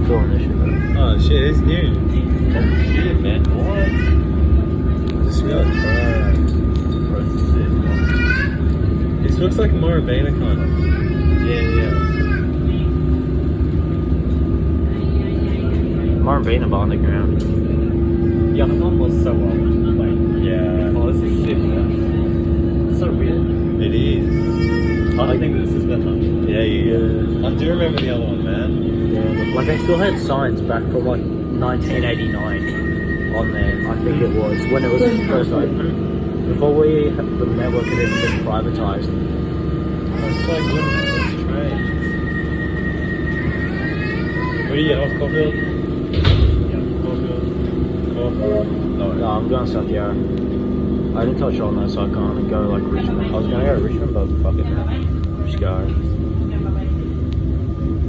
doing this shit, man. Oh shit, it's new. Oh shit, man. What? Just realized. This looks like Morabina kind of. Yeah. Marvina underground. The other one was so old. Like, Yeah. oh, this is shit, man. It's so weird. It is. I don't think this is better. Yeah. I do remember the other one, man. Yeah, like I still had signs back from like 1989 on there. I think it was when it was first opened, before the network had even been privatized. That's so good, man. That's strange. Where do you get off, Caulfield? Caulfield? No, I'm going South Yarra. I didn't touch on that, so I can't go like Richmond. I was gonna go to Richmond, but fuck it, man. Just go.